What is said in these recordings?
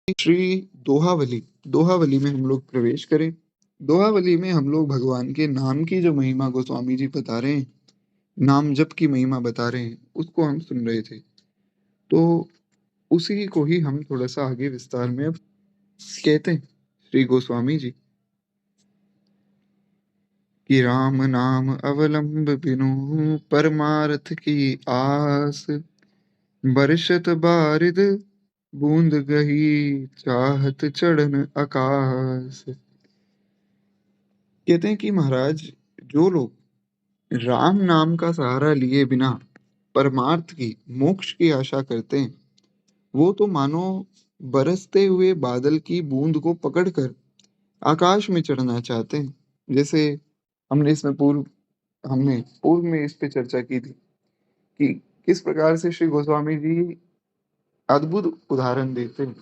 श्री दोहावली दोहावली में हम लोग प्रवेश करें। दोहावली में हम लोग भगवान के नाम की जो महिमा गोस्वामी जी बता रहे हैं, नाम जप की महिमा बता रहे हैं, उसको हम सुन रहे थे। तो उसी को ही हम थोड़ा-सा आगे विस्तार में अब कहते हैं, श्री गोस्वामी जी कि राम नाम अवलंब बिनु परमार्थ की आस, बरसत बारिद बूंद गही चाहत चढ़न आकाश। कहते हैं कि महाराज, जो लोग राम नाम का सहारा लिए बिना परमार्थ की, मोक्ष की आशा करते हैं, वो तो मानो बरसते हुए बादल की बूंद को पकड़कर आकाश में चढ़ना चाहते हैं। जैसे हमने पूर्व में इस पे चर्चा की थी कि किस प्रकार से श्री गोस्वामी जी अद्भुत उदाहरण देते हैं।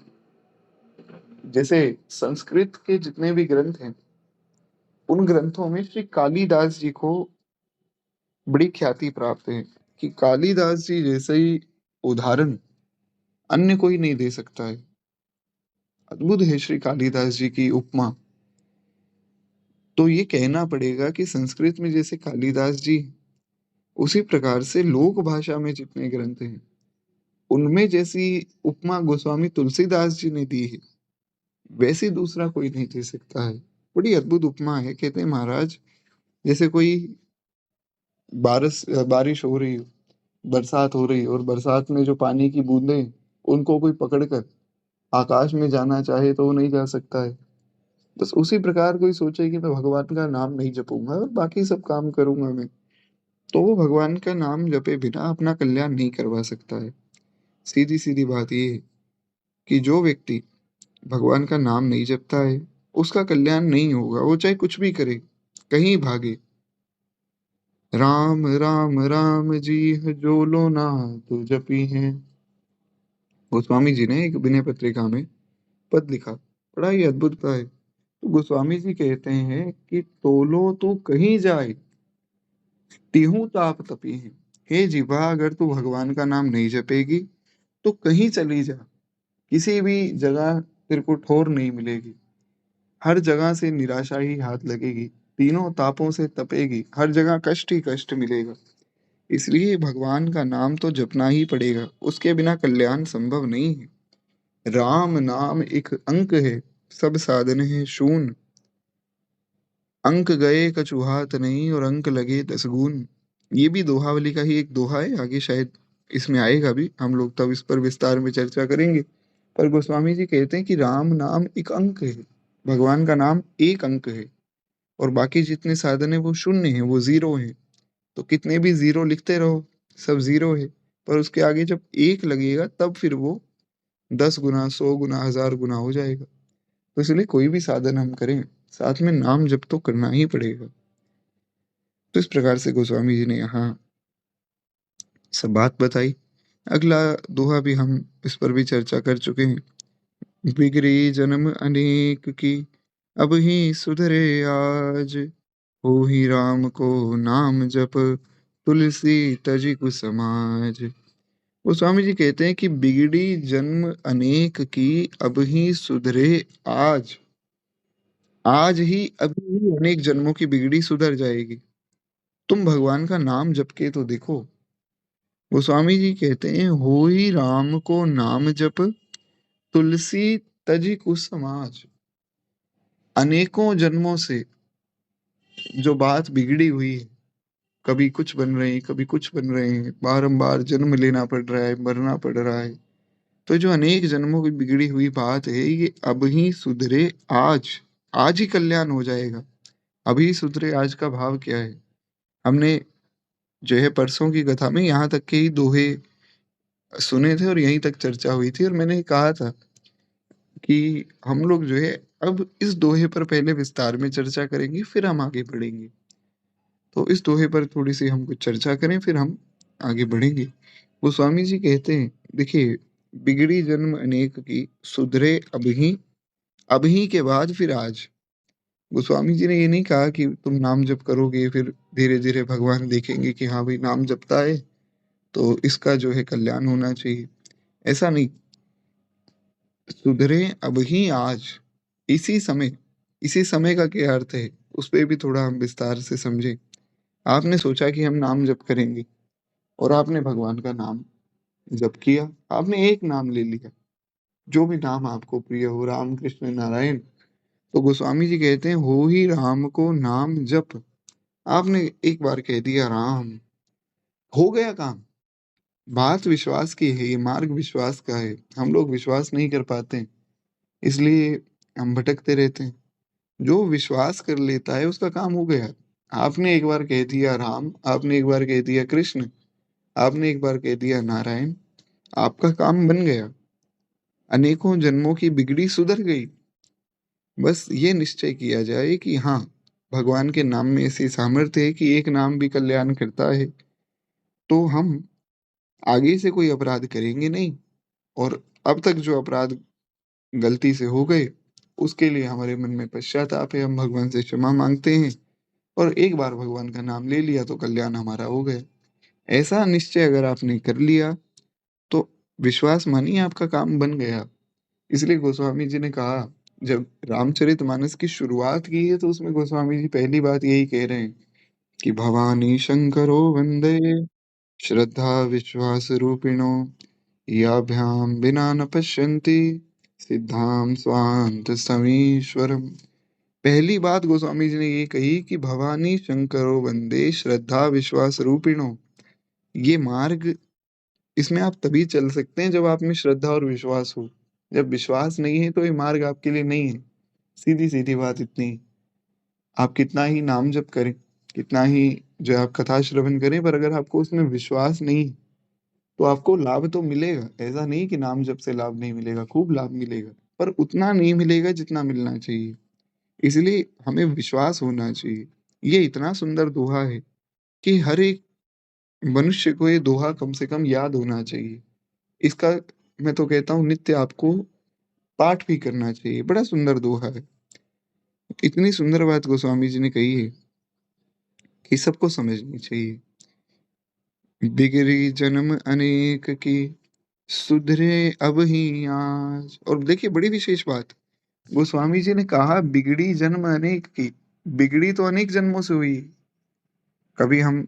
जैसे संस्कृत के जितने भी ग्रंथ हैं, उन ग्रंथों में श्री कालिदास जी को बड़ी ख्याति प्राप्त है कि कालिदास जी जैसे ही उदाहरण अन्य कोई नहीं दे सकता है। अद्भुत है श्री कालिदास जी की उपमा। तो ये कहना पड़ेगा कि संस्कृत में जैसे कालिदास जी, उसी प्रकार से लोक भाषा में जितने ग्रंथ हैं, उनमें जैसी उपमा गोस्वामी तुलसीदास जी ने दी है, वैसी दूसरा कोई नहीं दे सकता है। बड़ी अद्भुत उपमा है। कहते हैं महाराज, जैसे कोई बारिश हो रही हो, बरसात हो रही और बरसात में जो पानी की बूंदें, उनको कोई पकड़कर आकाश में जाना चाहे तो वो नहीं जा सकता है। बस उसी प्रकार कोई सोचे कि मैं भगवान का नाम नहीं जपूंगा और बाकी सब काम करूंगा मैं, तो वो भगवान का नाम जपे बिना अपना कल्याण नहीं करवा सकता है। सीधी सीधी बात ये है कि जो व्यक्ति भगवान का नाम नहीं जपता है, उसका कल्याण नहीं होगा, वो चाहे कुछ भी करे, कहीं भागे। राम राम राम जी जो लो नाम जपी हैं, गोस्वामी जी ने एक विनय पत्रिका में पद लिखा। बड़ा ही अद्भुत है। तो गोस्वामी जी कहते हैं कि तोलो तो कहीं जाए, तिहु ताप तपी है। हे जीवा, अगर तू भगवान का नाम नहीं जपेगी तो कहीं चली जा, किसी भी जगह तेरे को ठोर नहीं मिलेगी। हर जगह से निराशा ही हाथ लगेगी, तीनों तापों से तपेगी, हर जगह कष्ट ही कष्ट मिलेगा। इसलिए भगवान का नाम तो जपना ही पड़ेगा, उसके बिना कल्याण संभव नहीं है। राम नाम एक अंक है, सब साधन है शून्य। अंक गए कछु हाथ नहीं और अंक लगे 10 गुण। ये भी दोहावली का ही एक दोहा है, आगे शायद इसमें आएगा भी, हम लोग तब इस पर विस्तार में चर्चा करेंगे। पर गोस्वामी जी कहते हैं कि राम नाम एक अंक है, भगवान का नाम एक अंक है और बाकी जितने साधन है वो शून्य है, वो जीरो है। तो कितने भी जीरो लिखते रहो, सब जीरो है, पर उसके आगे जब एक लगेगा तब फिर वो 10 गुना, 100 गुना, 1000 गुना हो जाएगा। तो इसलिए कोई भी साधन हम करें, साथ में नाम जप तो करना ही पड़ेगा। तो इस प्रकार से गोस्वामी जी ने यहाँ सब बात बताई। अगला दोहा भी हम इस पर भी चर्चा कर चुके हैं। बिगड़ी जन्म अनेक की, अब ही सुधरे आज, हो ही राम को नाम जप, तुलसी तजी कुसमाज। गोस्वामी जी कहते हैं कि बिगड़ी जन्म अनेक की, अब ही सुधरे आज। आज ही, अभी ही अनेक जन्मों की बिगड़ी सुधर जाएगी। तुम भगवान का नाम जप के तो देखो। गोस्वामी जी कहते हैं, हो ही राम को नाम जप, तुलसी तज कुसमाज। अनेकों जन्मों से जो बात बिगड़ी हुई है, कभी कुछ बन रहे हैं, कभी कुछ बन रहे हैं, बारंबार जन्म लेना पड़ रहा है, मरना पड़ रहा है, तो जो अनेक जन्मों की बिगड़ी हुई बात है, ये अब ही सुधरे आज। आज ही कल्याण हो जाएगा। अभी सुधरे आज का भाव क्या है? हमने जो है परसों की कथा में यहाँ तक के ही दोहे सुने थे और यहीं तक चर्चा हुई थी और मैंने कहा था कि हम लोग जो है अब इस दोहे पर पहले विस्तार में चर्चा करेंगे, फिर हम आगे बढ़ेंगे। तो इस दोहे पर थोड़ी सी हम कुछ चर्चा करें, फिर हम आगे बढ़ेंगे। वो स्वामी जी कहते हैं, देखिए, बिगड़ी जन्म अनेक की, सुधरे अभी के बाद फिर आज। गोस्वामी जी ने ये नहीं कहा कि तुम नाम जप करोगे फिर धीरे धीरे भगवान देखेंगे कि हाँ भाई नाम जपता है तो इसका जो है कल्याण होना चाहिए, ऐसा नहीं। सुधरे अब ही आज, इसी समय। इसी समय का क्या अर्थ है, उस पे भी थोड़ा हम विस्तार से समझें। आपने सोचा कि हम नाम जप करेंगे और आपने भगवान का नाम जप किया, आपने एक नाम ले लिया, जो भी नाम आपको प्रिय हो, राम, कृष्ण, नारायण। तो गोस्वामी जी कहते हैं, हो ही राम को नाम जप। आपने एक बार कह दिया राम, हो गया काम। बात विश्वास की है, ये मार्ग विश्वास का है। हम लोग विश्वास नहीं कर पाते हैं, इसलिए हम भटकते रहते हैं। जो विश्वास कर लेता है उसका काम हो गया। आपने एक बार कह दिया राम, आपने एक बार कह दिया कृष्ण, आपने एक बार कह दिया नारायण, आपका काम बन गया। अनेकों जन्मों की बिगड़ी सुधर गई। बस ये निश्चय किया जाए कि हाँ, भगवान के नाम में ऐसी सामर्थ्य है कि एक नाम भी कल्याण करता है। तो हम आगे से कोई अपराध करेंगे नहीं, और अब तक जो अपराध गलती से हो गए उसके लिए हमारे मन में पश्चाताप है, हम भगवान से क्षमा मांगते हैं, और एक बार भगवान का नाम ले लिया तो कल्याण हमारा हो गया। ऐसा निश्चय अगर आपने कर लिया तो विश्वास मानिए आपका काम बन गया। इसलिए गोस्वामी जी ने कहा, जब रामचरितमानस की शुरुआत की है तो उसमें गोस्वामी जी पहली बात यही कह रहे हैं कि भवानी शंकरो वंदे श्रद्धा विश्वास रूपिणो याभ्याम विना न पश्यन्ति सिद्धाम स्वांत समीश्वरम। पहली बात गोस्वामी जी ने ये कही कि भवानी शंकरो वंदे श्रद्धा विश्वास रूपिणो। ये मार्ग, इसमें आप तभी चल सकते हैं जब आप में श्रद्धा और विश्वास हो। जब विश्वास नहीं है तो ये मार्ग आपके लिए नहीं है। सीधी सीधी बात इतनी। आप कितना ही नाम जप करें, कितना ही जो आप कथा श्रवण करें, पर अगर आपको उसमें विश्वास नहीं, तो आपको लाभ तो मिलेगा। ऐसा नहीं कि नाम जप से लाभ नहीं मिलेगा, खूब लाभ मिलेगा, पर उतना नहीं मिलेगा जितना मिलना चाहिए। इसलिए हमें विश्वास होना चाहिए। ये इतना सुंदर दोहा है कि हर एक मनुष्य को ये दोहा कम से कम याद होना चाहिए। इसका मैं तो कहता हूँ नित्य आपको पाठ भी करना चाहिए। बड़ा सुंदर दोहा है। इतनी सुंदर बात गोस्वामी जी ने कही है कि सबको समझनी चाहिए। बिगड़ी जन्म अनेक की, सुधरे अब ही आज। और देखिए बड़ी विशेष बात, गोस्वामी जी ने कहा बिगड़ी जन्म अनेक की। बिगड़ी तो अनेक जन्मों से हुई। कभी हम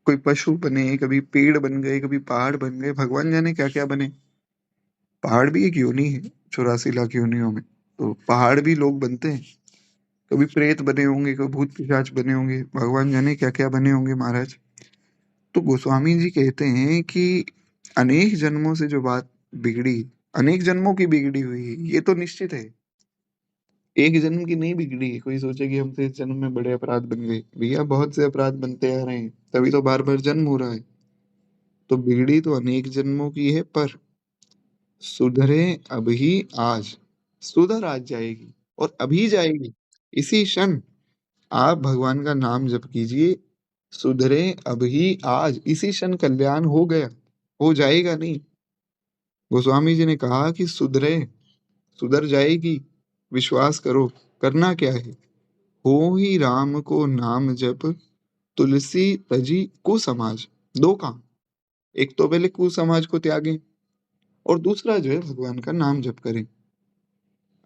कोई पशु बने, कभी पेड़ बन गए, कभी पहाड़ बन गए, भगवान जाने क्या क्या बने। पहाड़ भी एक योनि है 84 लाख योनियों में, तो पहाड़ भी लोग बनते हैं। कभी प्रेत बने होंगे, कभी भूत पिशाच बने होंगे, भगवान जाने क्या क्या बने होंगे महाराज। तो गोस्वामी जी कहते हैं कि अनेक जन्मों से जो बात बिगड़ी, अनेक जन्मों की बिगड़ी हुई है, ये तो निश्चित है। एक जन्म की नहीं बिगड़ी है। कोई सोचे कि हमसे इस जन्म में बड़े अपराध बन गए, भैया बहुत से अपराध बनते आ रहे हैं, तभी तो बार बार जन्म हो रहा है। तो बिगड़ी तो अनेक जन्मों की है, पर सुधरे अब ही आज। सुधर आज जाएगी, और अभी जाएगी, इसी क्षण। आप भगवान का नाम जप कीजिए, सुधरे अब ही आज, इसी क्षण कल्याण हो गया, हो जाएगा नहीं। गोस्वामी जी ने कहा कि सुधरे, सुधर जाएगी, विश्वास करो। करना क्या है, हो ही राम को नाम जप, तुलसी तजी कुसमाज। दो काम, एक तो पहले कुसमाज को त्यागें, और दूसरा जो है भगवान का नाम जप करें।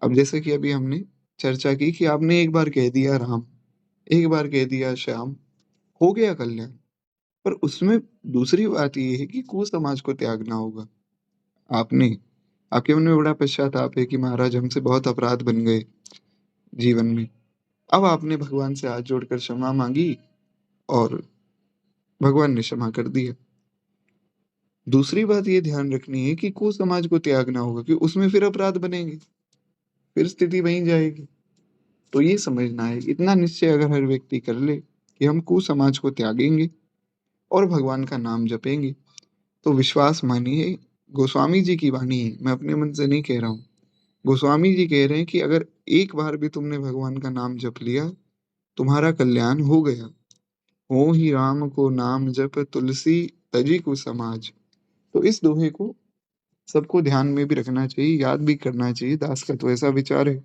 अब जैसे कि अभी हमने चर्चा की कि आपने एक बार कह दिया राम, एक बार कह दिया श्याम, हो गया कल्याण। पर उसमें दूसरी बात ये है कि कुसमाज को त्यागना होगा। आपने, आपके मन में बड़ा पश्चाताप है कि महाराज हमसे बहुत अपराध बन गए जीवन में। अब आपने भगवान से हाथ जोड़कर क्षमा मांगी, और भगवान ने क्षमा कर दिया। दूसरी बात ये ध्यान रखनी है कि कुसमाज को त्यागना होगा, कि उसमें फिर अपराध बनेंगे, फिर स्थिति वहीं जाएगी। तो ये समझना है, इतना निश्चय अगर हर व्यक्ति कर ले कि हम कुसमाज को त्यागेंगे और भगवान का नाम जपेंगे, तो विश्वास मानिए, गोस्वामी जी की वाणी है, मैं अपने मन से नहीं कह रहा हूँ। गोस्वामी जी कह रहे हैं कि अगर एक बार भी तुमने भगवान का नाम जप लिया, तुम्हारा कल्याण हो गया। हो ही राम को नाम जप, तुलसी तजी को समाज। तो इस दोहे को सबको ध्यान में भी रखना चाहिए, याद भी करना चाहिए। दास का तो ऐसा विचार है।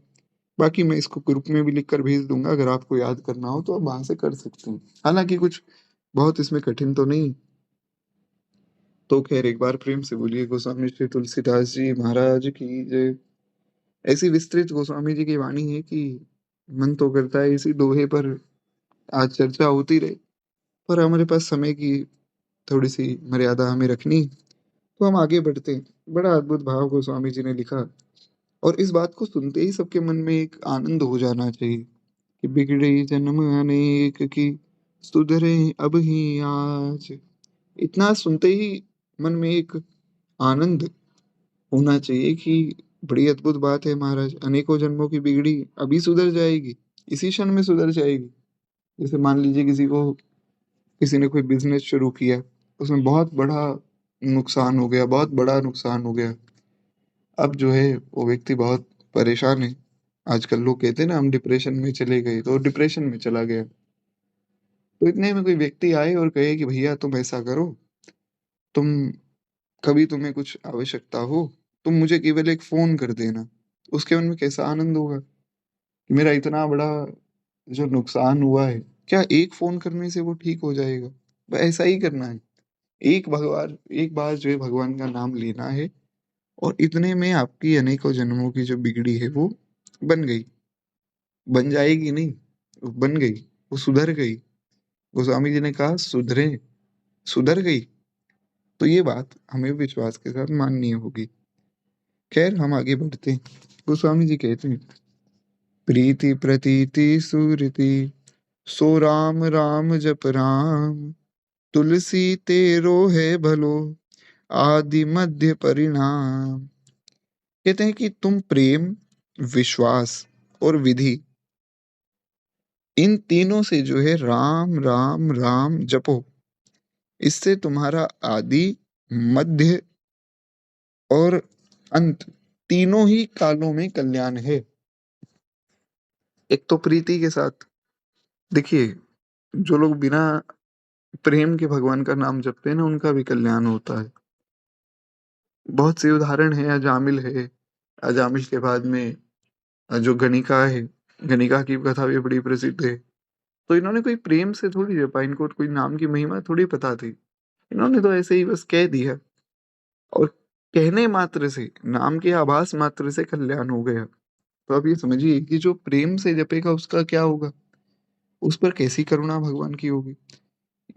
बाकी मैं इसको ग्रुप में भी लिख कर भेज दूंगा, अगर आपको याद करना हो तो आप वहां से कर सकते हैं। हालांकि कुछ बहुत इसमें कठिन तो नहीं। तो खैर एक बार प्रेम से बोलिए गोस्वामी श्री तुलसीदास जी महाराज की जय। ऐसी विस्तृत गोस्वामी जी की वाणी है कि मन तो करता है इसी दोहे पर आज चर्चा होती रहे, पर हमारे पास समय की थोड़ी-सी मर्यादा हमें रखनी है, तो हम आगे बढ़ते हैं। बड़ा अद्भुत भाव गोस्वामी जी ने लिखा और इस बात को सुनते ही सबके मन में एक आनंद हो जाना चाहिए कि बिगड़े जन्म अनेक की, सुधरे अब ही आज। इतना सुनते ही मन में एक आनंद होना चाहिए कि बड़ी अद्भुत बात है महाराज, अनेकों जन्मों की बिगड़ी अभी सुधर जाएगी, इसी क्षण में सुधर जाएगी। जैसे मान लीजिए किसी ने कोई बिज़नेस शुरू किया, उसमें बहुत बड़ा नुकसान हो गया, बहुत बड़ा नुकसान हो गया। अब जो है वो व्यक्ति बहुत परेशान है। आजकल लोग कहते हैं ना हम डिप्रेशन में चले गए, तो वो डिप्रेशन में चला गया। तो इतने में कोई व्यक्ति आए और कहे कि भैया तुम ऐसा करो, तुम कभी तुम्हें कुछ आवश्यकता हो, तुम मुझे केवल एक फ़ोन कर देना। उसके मन में कैसा आनंद होगा कि मेरा इतना बड़ा जो नुकसान हुआ है, क्या एक फ़ोन करने से वो ठीक हो जाएगा? ऐसा ही करना है। एक बार जो है भगवान का नाम लेना है और इतने में आपकी अनेकों जन्मों की जो बिगड़ी है वो बन गई। बन जाएगी नहीं, वो बन गई, वो सुधर गई। गोस्वामी जी ने कहा सुधर गई। तो ये बात हमें विश्वास के साथ माननी होगी। खैर हम आगे बढ़ते हैं। गोस्वामी जी कहते हैं, प्रीति प्रतीति सुरति, सो राम राम जप राम, तुलसी तेरो है भलो, आदि मध्य परिणाम। कहते हैं कि तुम प्रेम, विश्वास और विधि, इन तीनों से जो है राम राम राम जपो। इससे तुम्हारा आदि, मध्य और अंत तीनों ही कालों में कल्याण है। एक तो प्रीति के साथ देखिए, जो लोग बिना प्रेम के भगवान का नाम जपते हैं ना, उनका भी कल्याण होता है। बहुत से उदाहरण हैं, अजामिल है, अजामिल के बाद में जो गणिका है, गणिका की कथा भी बड़ी प्रसिद्ध है। तो इन्होंने कोई प्रेम से थोड़ी जपा, इनको कोई नाम की महिमा थोड़ी पता थी। इन्होंने तो ऐसे ही बस कह दिया और कहने मात्र से, नाम के आभास मात्र से कल्याण हो गया। तो आप ये समझिए कि जो प्रेम से जपेगा उसका क्या होगा? उस पर कैसी करुणा भगवान की होगी?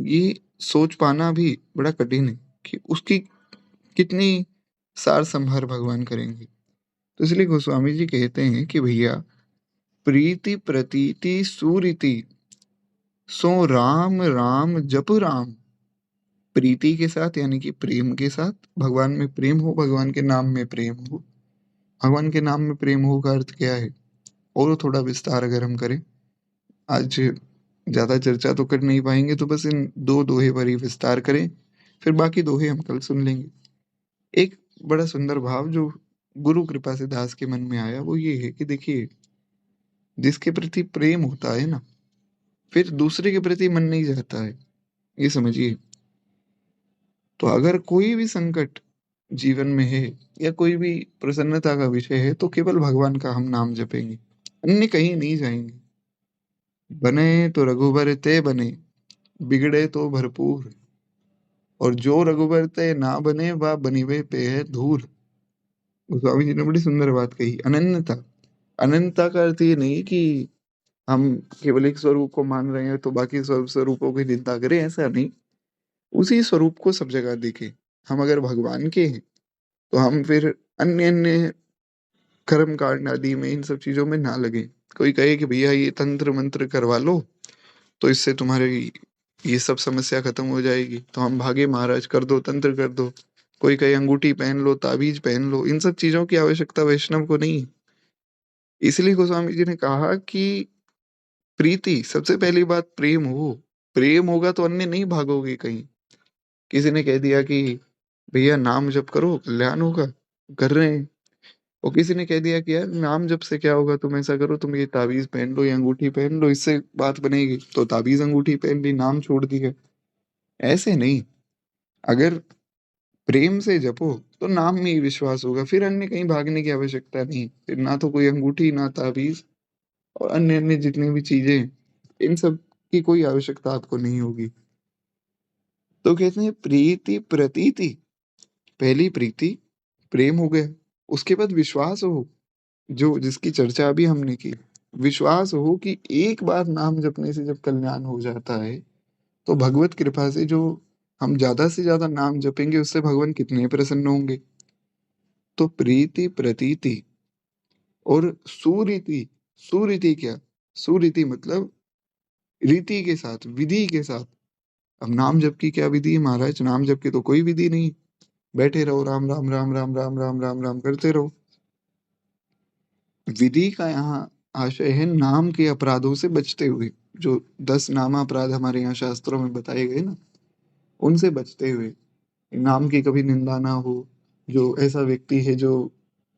ये सोच पाना भी बड़ा कठिन है कि उसकी कितनी सार संभार भगवान करेंगे। तो इसलिए गोस्वामी जी कहते हैं कि भैया प्रीति प्रतीति सुरीति, सो राम राम जप राम। प्रीति के साथ यानी कि प्रेम के साथ, भगवान में प्रेम हो, भगवान के नाम में प्रेम हो। भगवान के नाम में प्रेम हो का अर्थ क्या है? और थोड़ा विस्तार अगर हम करें, आज ज़्यादा चर्चा तो कर नहीं पाएँगे, तो बस इन 2 दोहे पर ही विस्तार करें, फिर बाकी दोहे हम कल सुन लेंगे। एक बड़ा सुंदर भाव जो गुरु कृपा से दास के मन में आया, वो ये है कि देखिए, जिसके प्रति प्रेम होता है ना, फिर दूसरे के प्रति मन नहीं जाता है, ये समझिए। तो अगर कोई भी संकट जीवन में है या कोई भी प्रसन्नता का विषय है, तो केवल भगवान का हम नाम जपेंगे, अन्य कहीं नहीं जाएँगे। बने तो रघुबर ते बने, बिगड़े तो भरपूर, और जो रघुबर ते ना बने वह बनिवे पे है धूल। गोस्वामी जी ने बड़ी सुंदर बात कही, अनन्यता। अनंतता का अर्थ ये नहीं कि हम केवल एक स्वरूप को मान रहे हैं तो बाकी सब स्वरूपों की निंदा करें, ऐसा नहीं। उसी स्वरूप को सब जगह देखें। हम अगर भगवान के हैं तो हम फिर अन्य कर्म कांड आदि में, इन सब चीजों में ना लगे। कोई कहे कि भैया ये तंत्र मंत्र करवा लो तो इससे तुम्हारी ये सब समस्या खत्म हो जाएगी, तो हम भागे महाराज, कर दो तंत्र कर दो। कोई कहे अंगूठी पहन लो, ताबीज पहन लो, इन सब चीजों की आवश्यकता वैष्णव को नहीं है। इसलिए गोस्वामी जी ने कहा कि प्रीति, सबसे पहली बात प्रेम हो। प्रेम होगा तो अन्य नहीं भागोगे कहीं। किसी ने कह दिया कि भैया नाम जप करो कल्याण होगा, कर रहे हैं। और किसी ने कह दिया कि यार नाम जप से क्या होगा, तुम ऐसा करो, तुम ये ताबीज पहन लो या अंगूठी पहन लो, इससे बात बनेगी। तो ताबीज अंगूठी पहन ली, नाम छोड़ दिया। ऐसे नहीं। अगर प्रेम से जपो तो नाम में ही विश्वास होगा, फिर अन्य कहीं भागने की आवश्यकता नहीं। फिर ना तो कोई अंगूठी, ना ताबीज और अन्य अन्य जितनी भी चीजें हैं, इन सब की कोई आवश्यकता आपको नहीं होगी। तो कहते हैं प्रीति प्रतीति, पहली प्रीति प्रेम हो गया, उसके बाद विश्वास हो, जो जिसकी चर्चा अभी हमने की। विश्वास हो कि एक बार नाम जपने से जब कल्याण हो जाता है, तो भगवत कृपा से जो हम ज़्यादा से ज़्यादा नाम जपेंगे, उससे भगवान कितने प्रसन्न होंगे। तो प्रीति प्रतीति और सुरीति। सुरीति क्या? सुरीति मतलब रीति के साथ, विधि के साथ। अब नाम जप की क्या विधि है महाराज? नाम जप की तो कोई विधि नहीं। बैठे रहो, राम राम राम राम राम राम राम राम करते रहो। विधि का यहाँ आशय है नाम के अपराधों से बचते हुए। जो 10 नामापराध हमारे यहाँ शास्त्रों में बताए गए ना, उनसे बचते हुए। नाम की कभी निंदा ना हो। जो ऐसा व्यक्ति है जो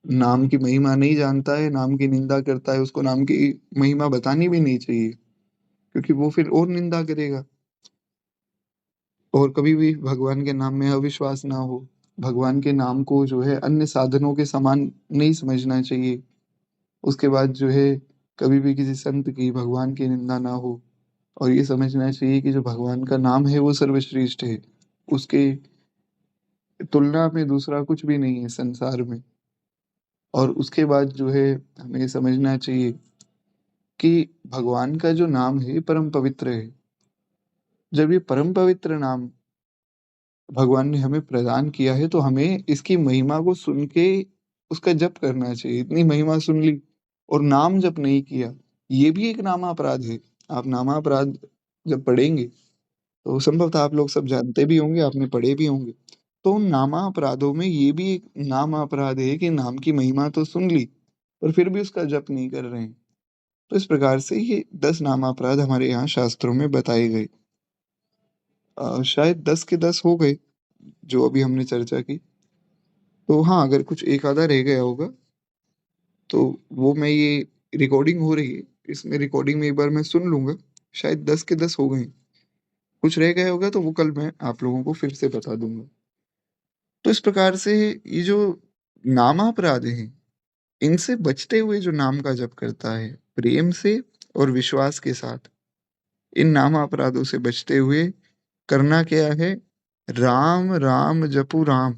नाम की महिमा नहीं जानता है, नाम की निंदा करता है, उसको नाम की महिमा बतानी भी नहीं चाहिए, क्योंकि वो फिर और निंदा करेगा। और कभी भी भगवान के नाम में अविश्वास ना हो। भगवान के नाम को जो है अन्य साधनों के समान नहीं समझना चाहिए। उसके बाद जो है कभी भी किसी संत की, भगवान की निंदा ना हो, और ये समझना चाहिए कि जो भगवान का नाम है वो सर्वश्रेष्ठ है। उसके तुलना में दूसरा कुछ भी नहीं है संसार में। और उसके बाद जो है हमें समझना चाहिए कि भगवान का जो नाम है परम पवित्र है। जब ये परम पवित्र नाम भगवान ने हमें प्रदान किया है, तो हमें इसकी महिमा को सुन के उसका जप करना चाहिए। इतनी महिमा सुन ली और नाम जप नहीं किया, ये भी एक नामापराध है। आप नामापराध जब पढ़ेंगे, तो संभवतः आप लोग सब जानते भी होंगे, आपने पढ़े भी होंगे। तो उन नामापराधों में ये भी एक नामापराध है कि नाम की महिमा तो सुन ली, पर फिर भी उसका जप नहीं कर रहे हैं। तो इस प्रकार से ये 10 नामापराध हमारे यहाँ शास्त्रों में बताए गए। शायद 10 के 10 हो गए, जो अभी हमने चर्चा की। तो हाँ, अगर कुछ एक आधा रह गया होगा, तो वो मैं ये रिकॉर्डिंग हो रही है, इसमें रिकॉर्डिंग में एक बार मैं सुन लूँगा। शायद 10 के 10 हो गए। कुछ रह गया होगा तो वो कल मैं आप लोगों को फिर से बता दूँगा। तो इस प्रकार से ये जो नामापराध हैं, इनसे बचते हुए जो नाम का जप करता है, प्रेम से और विश्वास के साथ, इन नामापराधों से बचते हुए करना क्या है? राम, राम जपो राम।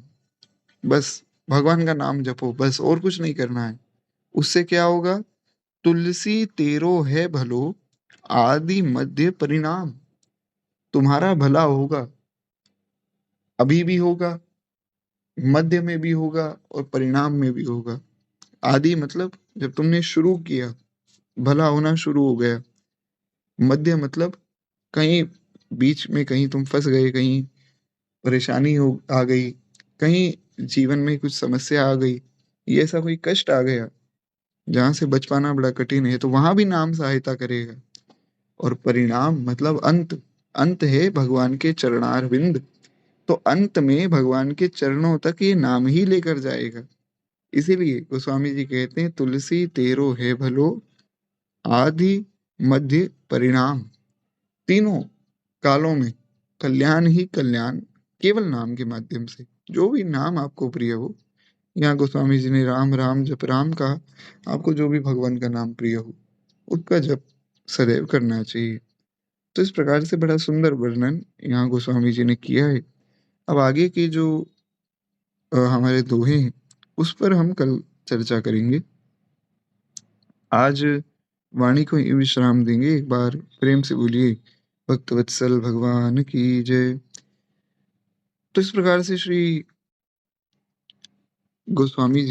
बस भगवान का नाम जपो, बस और कुछ नहीं करना है। उससे क्या होगा? तुलसी तेरो है भलो, आदि मध्य परिणाम। तुम्हारा भला होगा, अभी भी होगा, मध्य में भी होगा और परिणाम में भी होगा। आदि मतलब जब तुमने शुरू किया, भला होना शुरू हो गया। मध्य मतलब कहीं बीच में कहीं तुम फँस गए, कहीं परेशानी हो आ गई, कहीं जीवन में कुछ समस्या आ गई, ये ऐसा कोई कष्ट आ गया, जहाँ से बच पाना बड़ा कठिन है, तो वहाँ भी नाम सहायता करेगा। और परिणाम मतलब अंत। अंत है भगवान के चरणारविंद। तो अंत में भगवान के चरणों तक ये नाम ही लेकर जाएगा। इसीलिए गोस्वामी जी कहते हैं तुलसी तेरो है भलो, आदि मध्य परिणाम। तीनों कालों में कल्याण ही कल्याण, केवल नाम के माध्यम से। जो भी नाम आपको प्रिय हो, यहाँ गोस्वामी जी ने राम राम जप राम कहा, आपको जो भी भगवान का नाम प्रिय हो, उसका जप सदैव करना चाहिए। तो इस प्रकार से बड़ा सुंदर वर्णन यहाँ गोस्वामी जी ने किया है। अब आगे की जो हमारे दोहे हैं, उस पर हम कल चर्चा करेंगे। आज वाणी को ही विश्राम देंगे। एक बार प्रेम से बोलिए भक्तवत्सल भगवान की जय। तो इस प्रकार से श्री गोस्वामी जी